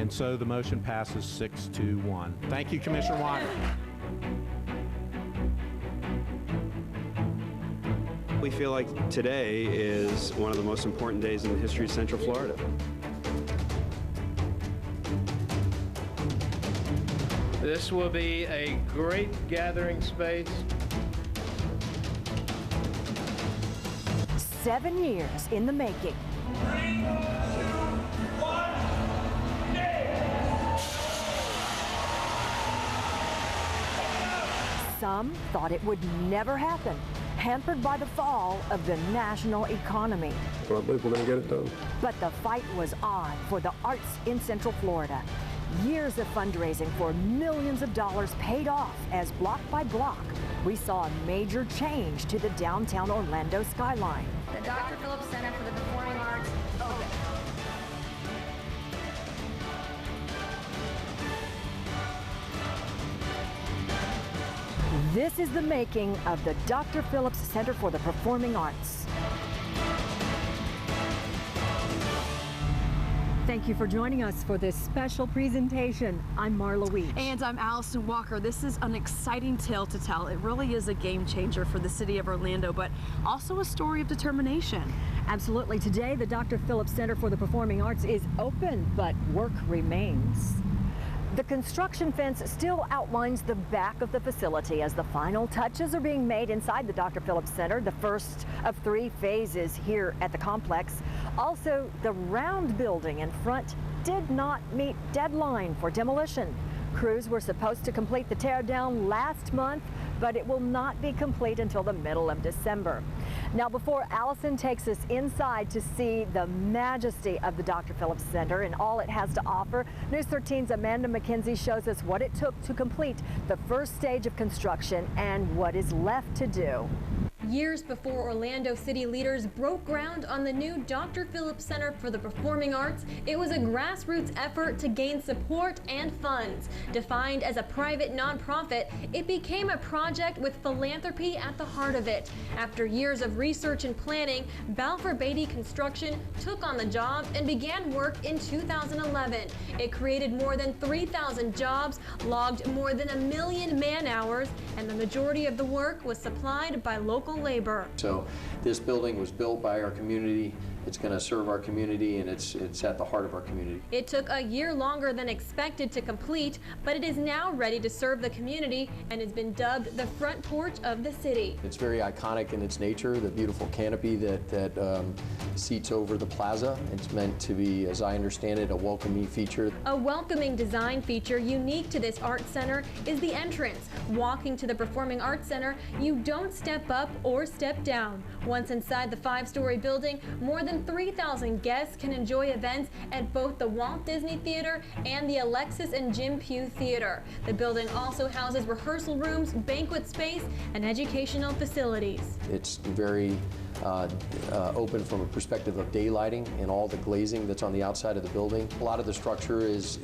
And so the motion passes 6-1. Thank you, Commissioner Weiner. We feel like today is one of the most important days in the history of Central Florida. This will be a great gathering space. 7 years in the making. 3, 2, 1, Some thought it would never happen, hampered by the fall of the national economy. Well, I believe we're going to get it done. But the fight was on for the arts in Central Florida. Years of fundraising for millions of dollars paid off as block by block, we saw a major change to the downtown Orlando skyline. The Dr. Phillips Center for the Performing Arts open. This is the making of the Dr. Phillips Center for the Performing Arts. Thank you for joining us for this special presentation. I'm Marla Weech. And I'm Allison Walker. This is an exciting tale to tell. It really is a game changer for the city of Orlando, but also a story of determination. Absolutely. Today, the Dr. Phillips Center for the Performing Arts is open, but work remains. The construction fence still outlines the back of the facility as the final touches are being made inside the Dr. Phillips Center, the first of 3 phases here at the complex. Also, the round building in front did not meet deadline for demolition. Crews were supposed to complete the tear down last month, but it will not be complete until the middle of December. Now, before Allison takes us inside to see the majesty of the Dr. Phillips Center and all it has to offer, News 13's Amanda McKenzie shows us what it took to complete the first stage of construction and what is left to do. Years before Orlando city leaders broke ground on the new Dr. Phillips Center for the Performing Arts, it was a grassroots effort to gain support and funds. Defined as a private nonprofit, it became a project with philanthropy at the heart of it. After years of research and planning, Balfour Beatty Construction took on the job and began work in 2011. It created more than 3,000 jobs, logged more than 1 million man-hours, and the majority of the work was supplied by local labor. So this building was built by our community. It's going to serve our community, and it's at the heart of our community. It took a year longer than expected to complete, but it is now ready to serve the community and has been dubbed the front porch of the city. It's very iconic in its nature, the beautiful canopy that seats over the plaza. It's meant to be, as I understand it, a welcoming feature. A welcoming design feature unique to this art center is the entrance. Walking to the Performing Arts Center, you don't step up or step down. Once inside the 5-story building, more than 3,000 guests can enjoy events at both the Walt Disney Theater and the Alexis and Jim Pugh Theater. The building also houses rehearsal rooms, banquet space, and educational facilities. It's very open from a perspective of daylighting and all the glazing that's on the outside of the building. A lot of the structure is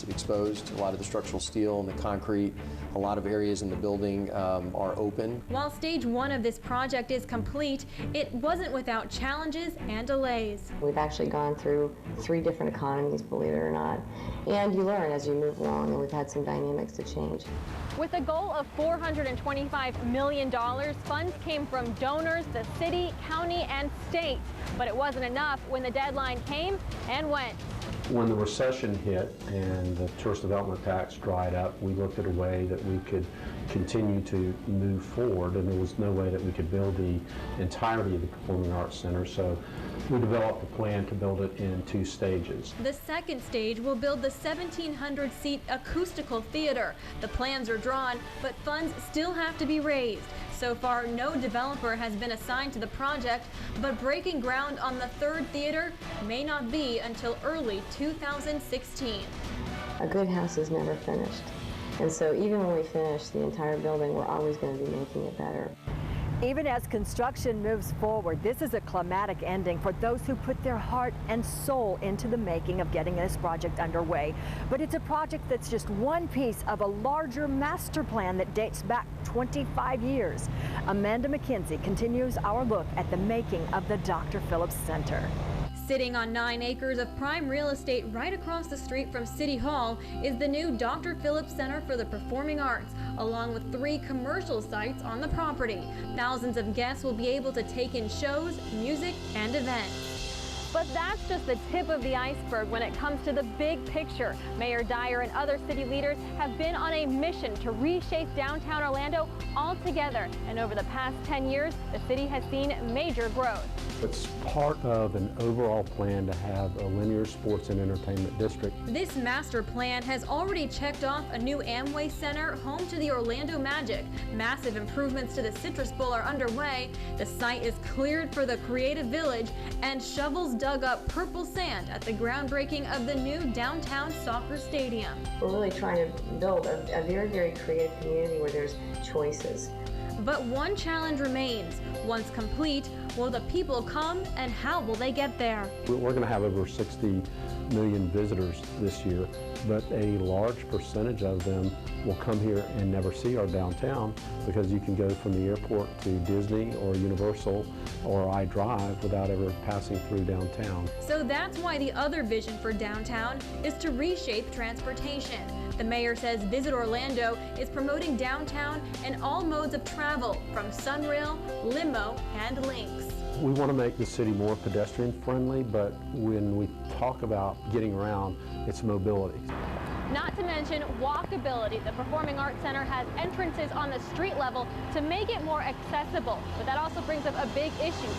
exposed, a lot of the structural steel and the concrete. A lot of areas in the building are open. While stage 1 of this project is complete, it wasn't without challenges and delays. We've actually gone through 3 different economies, believe it or not. And you learn as you move along, and we've had some dynamics to change. With a goal of $425 million, funds came from donors, the city, county, and state. But it wasn't enough when the deadline came and went. When the recession hit and the tourist development tax dried up, we looked at a way that we could continue to move forward, and there was no way that we could build the entirety of the Performing Arts Center, so we developed a plan to build it in 2 stages. The second stage will build the 1,700-seat acoustical theater. The plans are drawn, but funds still have to be raised. So far, no developer has been assigned to the project, but breaking ground on the 3rd theater may not be until early 2016. A good house is never finished. And so even when we finish the entire building, we're always going to be making it better. Even as construction moves forward, this is a climatic ending for those who put their heart and soul into the making of getting this project underway. But it's a project that's just one piece of a larger master plan that dates back 25 years. Amanda McKenzie continues our look at the making of the Dr. Phillips Center. Sitting on 9 acres of prime real estate right across the street from City Hall is the new Dr. Phillips Center for the Performing Arts, along with 3 commercial sites on the property. Thousands of guests will be able to take in shows, music, and events. But that's just the tip of the iceberg when it comes to the big picture. Mayor Dyer and other city leaders have been on a mission to reshape downtown Orlando altogether. And over the past 10 years, the city has seen major growth. It's part of an overall plan to have a linear sports and entertainment district. This master plan has already checked off a new Amway Center home to the Orlando Magic. Massive improvements to the Citrus Bowl are underway. The site is cleared for the Creative Village, and shovels dug up purple sand at the groundbreaking of the new downtown soccer stadium. We're really trying to build a very, very creative community where there's choices. But one challenge remains. Once complete, will the people come, and how will they get there? We're going to have over 60 million visitors this year, but a large percentage of them will come here and never see our downtown, because you can go from the airport to Disney or Universal or iDrive without ever passing through downtown. So that's why the other vision for downtown is to reshape transportation. The mayor says Visit Orlando is promoting downtown and all modes of travel, from Sunrail, limo, and Lynx. We want to make the city more pedestrian friendly, but when we talk about getting around, it's mobility. Not to mention walkability. The Performing Arts Center has entrances on the street level to make it more accessible. But that also brings up a big issue: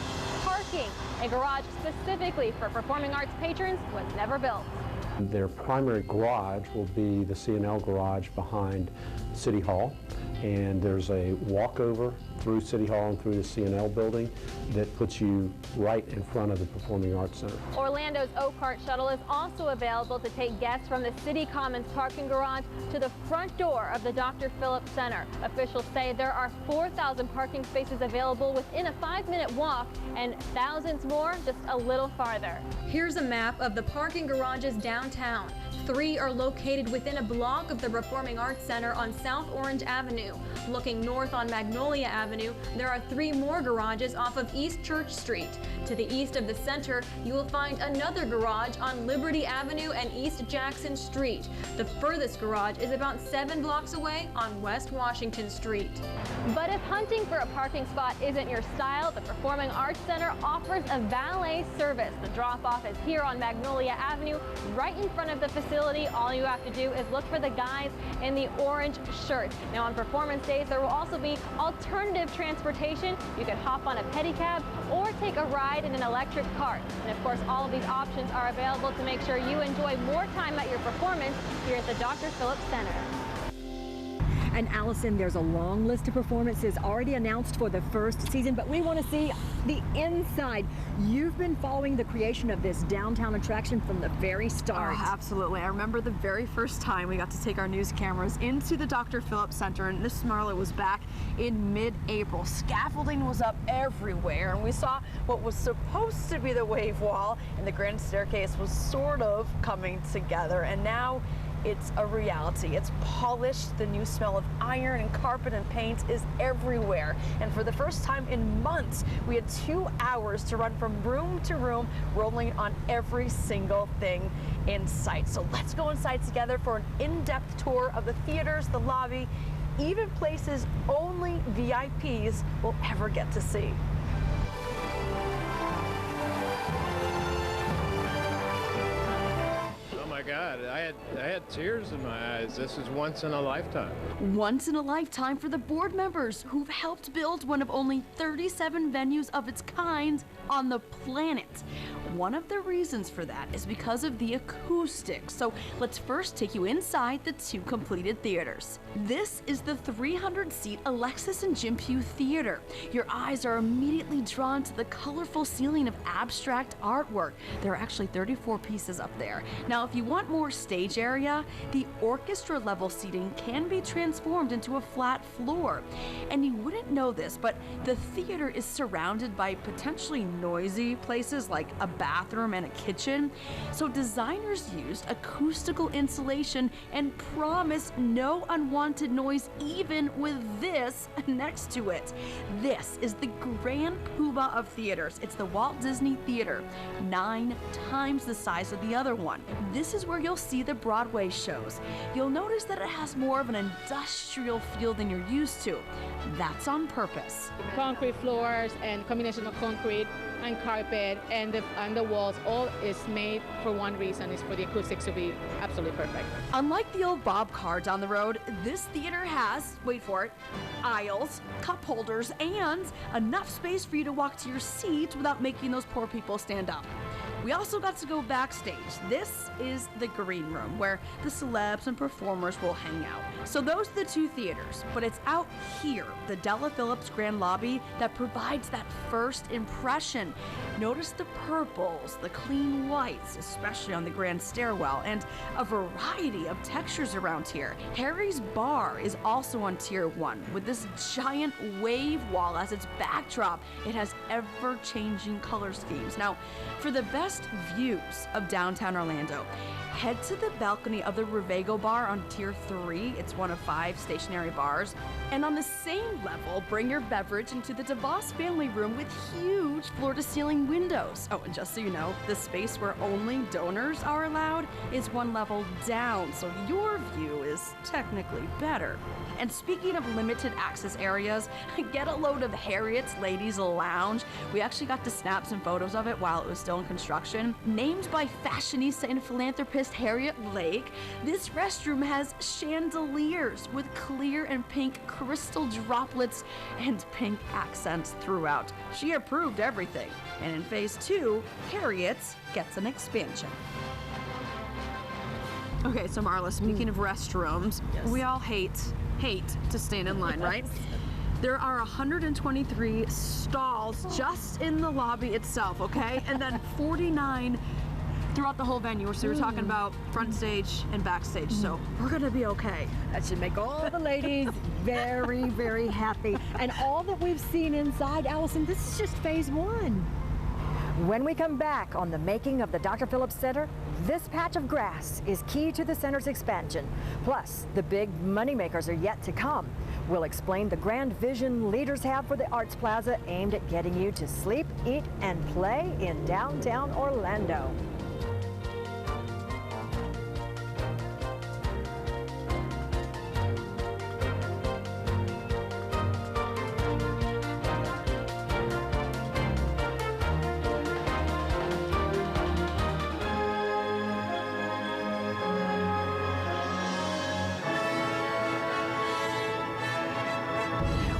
parking. A garage specifically for performing arts patrons was never built. Their primary garage will be the C&L garage behind City Hall, and there's a walkover through City Hall and through the C&L building that puts you right in front of the Performing Arts Center. Orlando's Oak-Cart shuttle is also available to take guests from the City Commons parking garage to the front door of the Dr. Phillips Center. Officials say there are 4,000 parking spaces available within a 5-minute walk, and thousands more just a little farther. Here's a map of the parking garages downtown. 3 are located within a block of the Performing Arts Center on South Orange Avenue. Looking north on Magnolia Avenue, there are 3 more garages off of East Church Street. To the east of the center, you will find another garage on Liberty Avenue and East Jackson Street. The furthest garage is about 7 blocks away on West Washington Street. But if hunting for a parking spot isn't your style, the Performing Arts Center offers a valet service. The drop-off is here on Magnolia Avenue, right in front of the facility. All you have to do is look for the guys in the orange shirts. Now, on performance days, there will also be alternative transportation. You can hop on a pedicab or take a ride in an electric cart. And of course, all of these options are available to make sure you enjoy more time at your performance here at the Dr. Phillips Center. And Allison, there's a long list of performances already announced for the first season, but we want to see the inside. You've been following the creation of this downtown attraction from the very start. Oh, absolutely. I remember the very first time we got to take our news cameras into the Dr. Phillips Center, and this Marla was back in mid-April. Scaffolding was up everywhere, and we saw what was supposed to be the wave wall, and the grand staircase was sort of coming together, and now it's a reality. It's polished. The new smell of iron and carpet and paint is everywhere. And for the first time in months, we had 2 hours to run from room to room, rolling on every single thing in sight. So let's go inside together for an in-depth tour of the theaters, the lobby, even places only VIPs will ever get to see. God, I had tears in my eyes. This is once in a lifetime. Once in a lifetime for the board members who've helped build one of only 37 venues of its kind on the planet. One of the reasons for that is because of the acoustics. So let's first take you inside the 2 completed theaters. This is the 300-seat Alexis and Jim Pugh Theater. Your eyes are immediately drawn to the colorful ceiling of abstract artwork. There are actually 34 pieces up there. Now, if you want more stage area, the orchestra level seating can be transformed into a flat floor. And you wouldn't know this, but the theater is surrounded by potentially noisy places like a bathroom and a kitchen. So designers used acoustical insulation and promised no unwanted noise even with this next to it. This is the grand poobah of theaters. It's the Walt Disney Theater, 9 times the size of the other one. This is where you'll see the Broadway shows. You'll notice that it has more of an industrial feel than you're used to. That's on purpose. Concrete floors and combination of concrete and carpet and the walls, all is made for one reason, is for the acoustics to be absolutely perfect. Unlike the old Bob car down the road, this theater has, wait for it, aisles, cup holders, and enough space for you to walk to your seat without making those poor people stand up. We also got to go backstage. This is the green room where the celebs and performers will hang out. So those are the two theaters, but it's out here, the Della Phillips Grand Lobby, that provides that first impression. Notice the purples, the clean whites, especially on the grand stairwell, and a variety of textures around here. Harry's Bar is also on Tier 1 with this giant wave wall as its backdrop. It has ever-changing color schemes. Now, for the best views of downtown Orlando, head to the balcony of the Revego Bar on Tier 3. It's one of 5 stationary bars. And on the same level, bring your beverage into the DeVos family room with huge floor-to-ceiling windows. Oh, and just so you know, the space where only donors are allowed is one level down, so your view is technically better. And speaking of limited access areas, get a load of Harriet's Ladies Lounge. We actually got to snap some photos of it while it was still in construction. Named by fashionista and philanthropist Harriet Lake, this restroom has chandeliers with clear and pink crystal droplets and pink accents throughout. She approved everything. And in phase 2, Harriet gets an expansion. Okay, so Marla, speaking of restrooms, we all hate to stand in line, right? There are 123 stalls just in the lobby itself, okay? And then 49 throughout the whole venue. So we're talking about front stage and backstage, so we're gonna be okay. That should make all the ladies very, very happy. And all that we've seen inside, Allison, this is just phase 1. When we come back on the making of the Dr. Phillips Center, this patch of grass is key to the center's expansion. Plus, the big moneymakers are yet to come. We'll explain the grand vision leaders have for the Arts Plaza aimed at getting you to sleep, eat, and play in downtown Orlando.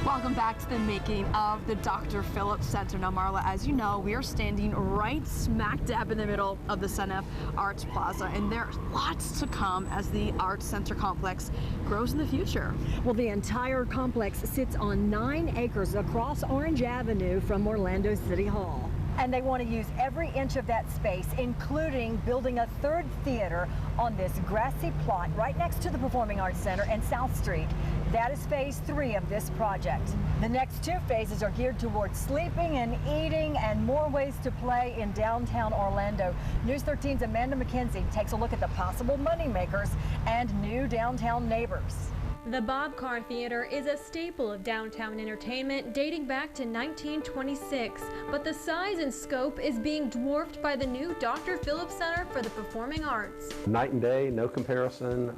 Welcome back to the making of the Dr. Phillips Center. Now, Marla, as you know, we are standing right smack dab in the middle of the Senf Arts Plaza, and there's lots to come as the Arts Center complex grows in the future. Well, the entire complex sits on 9 acres across Orange Avenue from Orlando City Hall. And they want to use every inch of that space, including building a 3rd theater on this grassy plot right next to the Performing Arts Center and South Street. That is phase 3 of this project. The next 2 phases are geared towards sleeping and eating and more ways to play in downtown Orlando. News 13's Amanda McKenzie takes a look at the possible moneymakers and new downtown neighbors. The Bob Carr Theater is a staple of downtown entertainment dating back to 1926, but the size and scope is being dwarfed by the new Dr. Phillips Center for the Performing Arts. Night and day, no comparison.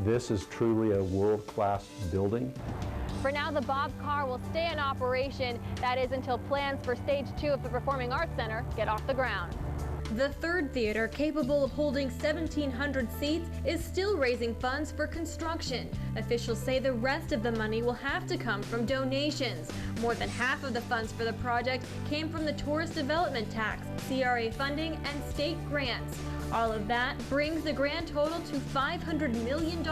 This is truly a world-class building. For now, the Bob Carr will stay in operation. That is until plans for stage 2 of the Performing Arts Center get off the ground. The 3rd theater, capable of holding 1,700 seats, is still raising funds for construction. Officials say the rest of the money will have to come from donations. More than half of the funds for the project came from the tourist development tax, CRA funding, and state grants. All of that brings the grand total to $500 million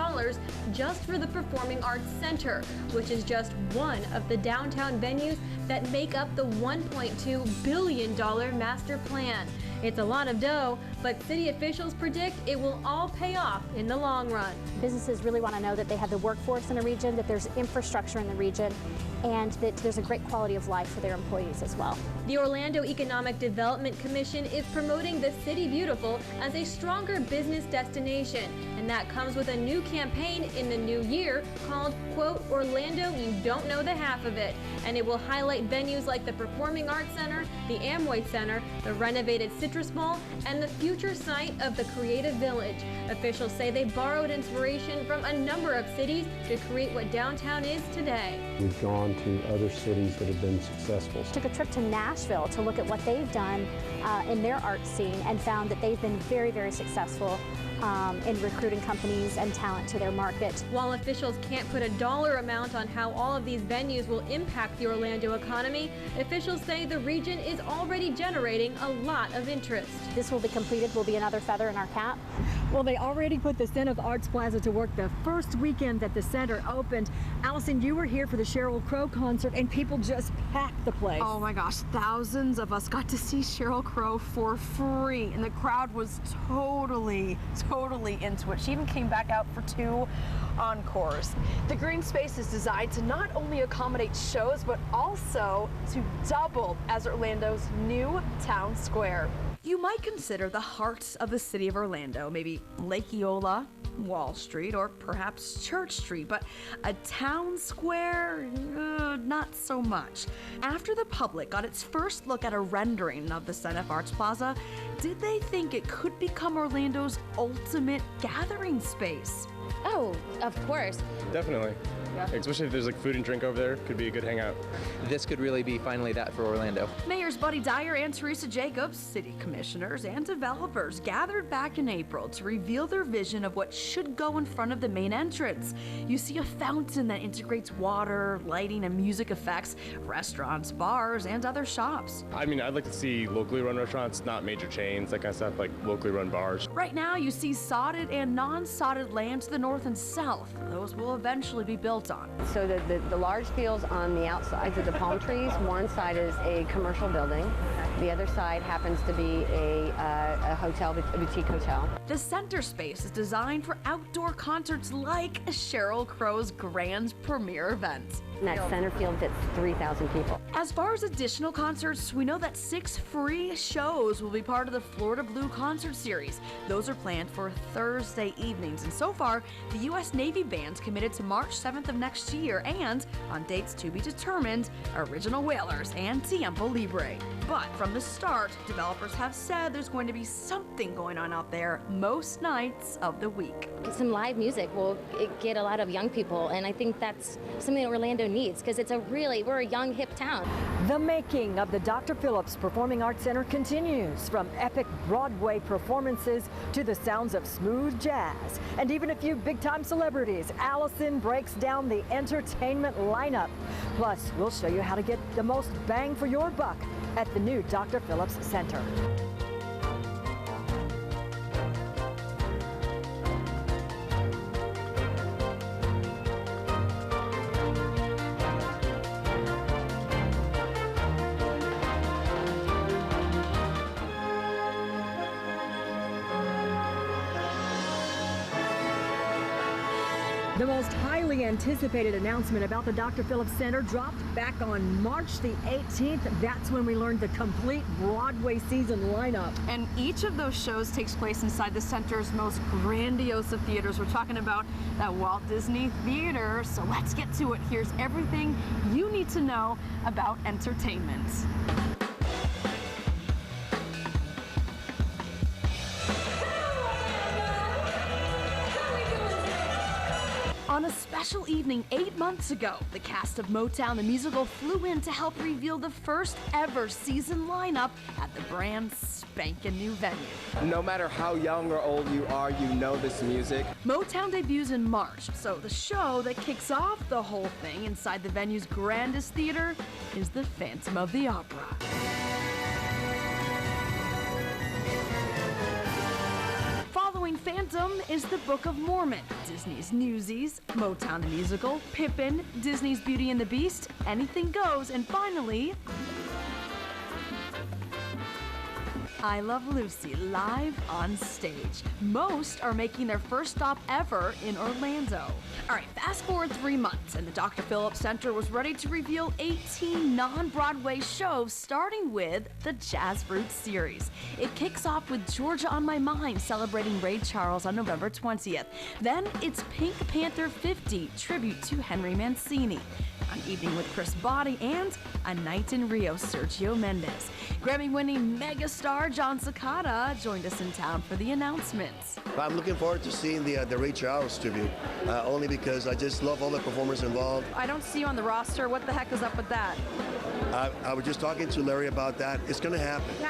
just for the Performing Arts Center, which is just one of the downtown venues that make up the $1.2 billion master plan. It's a lot of dough, but city officials predict it will all pay off in the long run. Businesses really want to know that they have the workforce in the region, that there's infrastructure in the region, and that there's a great quality of life for their employees as well. The Orlando Economic Development Commission is promoting the City Beautiful as a stronger business destination, and that comes with a new campaign in the new year called, quote, Orlando, you don't know the half of it, and it will highlight venues like the Performing Arts Center, the Amway Center, the renovated Citrus Mall, and the future site of the Creative Village. Officials say they borrowed inspiration from a number of cities to create what downtown is today. We've gone to other cities that have been successful. Took a trip to Nashville to look at what they've done in their art scene and found that they've been very, very successful in recruiting companies and talent to their market. While officials can't put a dollar amount on how all of these venues will impact the Orlando economy, officials say the region is already generating a lot of interest. This will be completed, will be another feather in our cap. Well, they already put the Senf Arts Plaza to work the first weekend that the center opened. Allison, you were here for the Sheryl Crow concert and people just packed the place. Oh my gosh, thousands of us got to see Sheryl Crow for free, and the crowd was totally into it. She even came back out for 2 encores. The green space is designed to not only accommodate shows, but also to double as Orlando's new town square. You might consider the heart of the city of Orlando, maybe Lake Eola, Wall Street, or perhaps Church Street, but a town square, not so much. After the public got its first look at a rendering of the Senf Arts Plaza, did they think it could become Orlando's ultimate gathering space? Oh, of course. Definitely. Yeah. Especially if there's like food and drink over there, could be a good hangout. This could really be finally that for Orlando. Mayors Buddy Dyer and Teresa Jacobs, city commissioners, and developers gathered back in April to reveal their vision of what should go in front of the main entrance. You see a fountain that integrates water, lighting, and music effects, restaurants, bars, and other shops. I mean, I'd like to see locally run restaurants, not major chains, that kind of stuff, like locally run bars. Right now, you see sodded and non-sodded land to the north and south. Those will eventually be built on. So the large fields on the outsides of the palm trees, one side is a commercial building. The other side happens to be a hotel, a boutique hotel. The center space is designed for outdoor concerts like Sheryl Crow's grand premiere event. And that center field fits 3,000 people. As far as additional concerts, we know that 6 free shows will be part of the Florida Blue concert series. Those are planned for Thursday evenings, and so far, the U.S. Navy Band's committed to March 7th of next year, and on dates to be determined, Original Wailers and Tiempo Libre. But from the start, developers have said there's going to be something going on out there most nights of the week. Some live music will get a lot of young people, and I think that's something that Orlando needs, because we're a young, hip town. The making of the Dr. Phillips Performing Arts Center continues, from epic Broadway performances to the sounds of smooth jazz, and even a few big-time celebrities. Allison breaks down the entertainment lineup. Plus, we'll show you how to get the most bang for your buck at the new Dr. Phillips Center. The most highly anticipated announcement about the Dr. Phillips Center dropped back on March the 18th. That's when we learned the complete Broadway season lineup. And each of those shows takes place inside the center's most grandiose of theaters. We're talking about that Walt Disney Theater. So let's get to it. Here's everything you need to know about entertainment. On a special evening 8 months ago, the cast of Motown the Musical flew in to help reveal the first ever season lineup at the brand spanking new venue. No matter how young or old you are, you know this music. Motown debuts in March, so the show that kicks off the whole thing inside the venue's grandest theater is the Phantom of the Opera. Following Phantom is the Book of Mormon, Disney's Newsies, Motown the Musical, Pippin, Disney's Beauty and the Beast, Anything Goes, and finally, I Love Lucy live on stage. Most are making their first stop ever in Orlando. All right, fast forward 3 months, and the Dr. Phillips Center was ready to reveal 18 non-Broadway shows, starting with the Jazz Roots series. It kicks off with Georgia on My Mind, celebrating Ray Charles on November 20th. Then it's Pink Panther 50, tribute to Henry Mancini. An Evening with Chris Botti, and A Night in Rio, Sergio Mendes. Grammy-winning megastar John Cicada joined us in town for the announcements. I'm looking forward to seeing the Ray Charles tribute, only because I just love all the performers involved. I don't see you on the roster. What the heck is up with that? I was just talking to Larry about that. It's going to happen. It's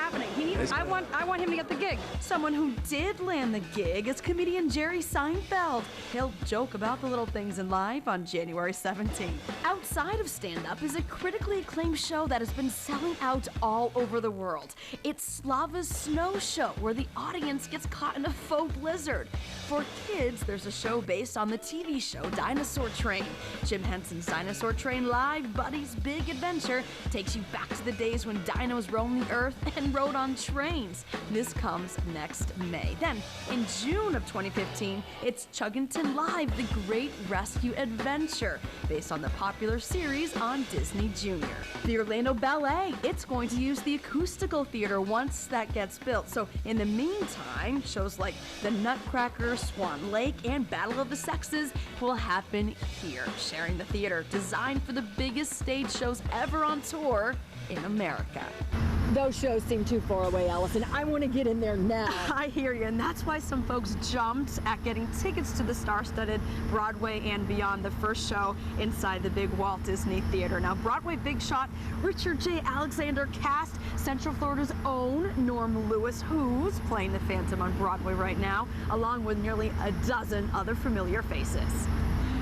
happening. I want him to get the gig. Someone who did land the gig is comedian Jerry Seinfeld. He'll joke about the little things in life on January 17th. Outside of stand-up is a critically acclaimed show that has been selling out all over the world. It's Slava's Snow Show, where the audience gets caught in a faux blizzard. For kids, there's a show based on the TV show Dinosaur Train. Jim Henson's Dinosaur Train Live, Buddy's Big Adventure, takes you back to the days when dinos roamed the earth and rode on trains. This comes next May. Then, in June of 2015, it's Chuggington Live, The Great Rescue Adventure, based on the popular series on Disney Junior. The Orlando Ballet, it's going to use the acoustical theater once that gets built. So in the meantime, shows like The Nutcracker, Swan Lake, and Battle of the Sexes will happen here, sharing the theater designed for the biggest stage shows ever on tour in America. Those shows seem too far away, Allison. I want to get in there now. I hear you, and that's why some folks jumped at getting tickets to the star-studded Broadway and Beyond, the first show inside the big Walt Disney Theater. Now, Broadway big shot Richard J. Alexander cast Central Florida's own Norm Lewis, who's playing the Phantom on Broadway right now, along with nearly a dozen other familiar faces.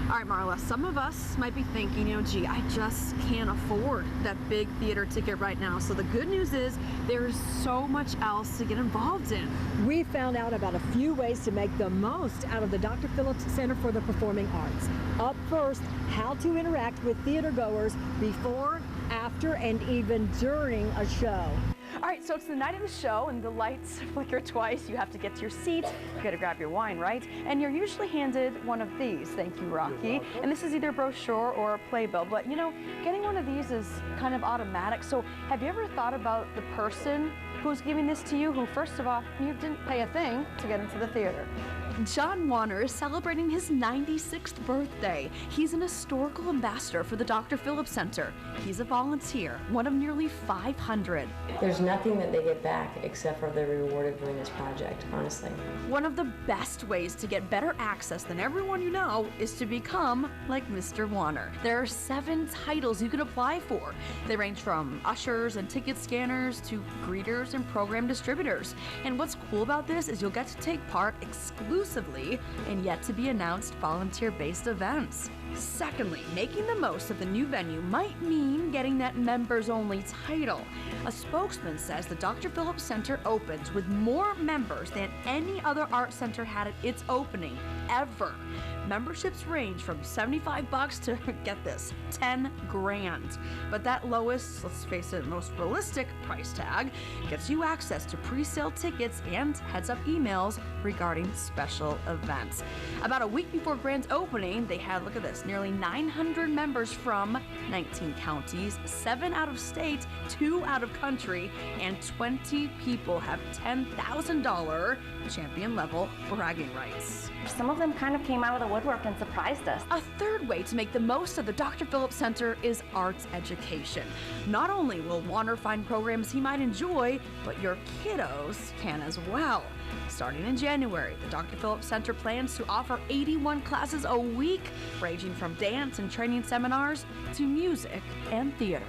All right, Marla, some of us might be thinking, gee, I just can't afford that big theater ticket right now. So the good news is there's so much else to get involved in. We found out about a few ways to make the most out of the Dr. Phillips Center for the Performing Arts. Up first, how to interact with theater goers before, after, and even during a show. All right, so it's the night of the show and the lights flicker twice. You have to get to your seat. You got to grab your wine, right? And you're usually handed one of these. Thank you, Rocky. And this is either a brochure or a playbill. But getting one of these is kind of automatic. So have you ever thought about the person who's giving this to you, who, first of all, you didn't pay a thing to get into the theater? John Warner is celebrating his 96th birthday. He's an historical ambassador for the Dr. Phillips Center. He's a volunteer, one of nearly 500. There's nothing that they get back except for the reward of doing this project, honestly. One of the best ways to get better access than everyone you know is to become like Mr. Warner. There are 7 titles you can apply for. They range from ushers and ticket scanners to greeters and program distributors. And what's cool about this is you'll get to take part exclusively in yet-to-be-announced volunteer-based events. Secondly, making the most of the new venue might mean getting that members-only title. A spokesman says the Dr. Phillips Center opens with more members than any other art center had at its opening ever. Memberships range from $75 to, get this, 10 grand. But that lowest, let's face it, most realistic price tag gets you access to pre-sale tickets and heads-up emails regarding special events. About a week before Grand's opening, they had, look at this, has nearly 900 members from 19 counties, 7 out of state, 2 out of country, and 20 people have $10,000 champion-level bragging rights. Some of them kind of came out of the woodwork and surprised us. A third way to make the most of the Dr. Phillips Center is arts education. Not only will Warner find programs he might enjoy, but your kiddos can as well. Starting in January, the Dr. Phillips Center plans to offer 81 classes a week, ranging from dance and training seminars to music and theater.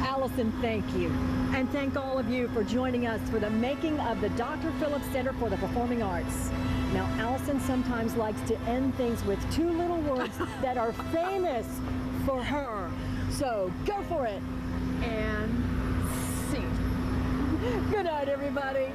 Allison, thank you. And thank all of you for joining us for the making of the Dr. Phillips Center for the Performing Arts. Now, Allison sometimes likes to end things with 2 little words that are famous for her. So go for it. And scene. Good night, everybody.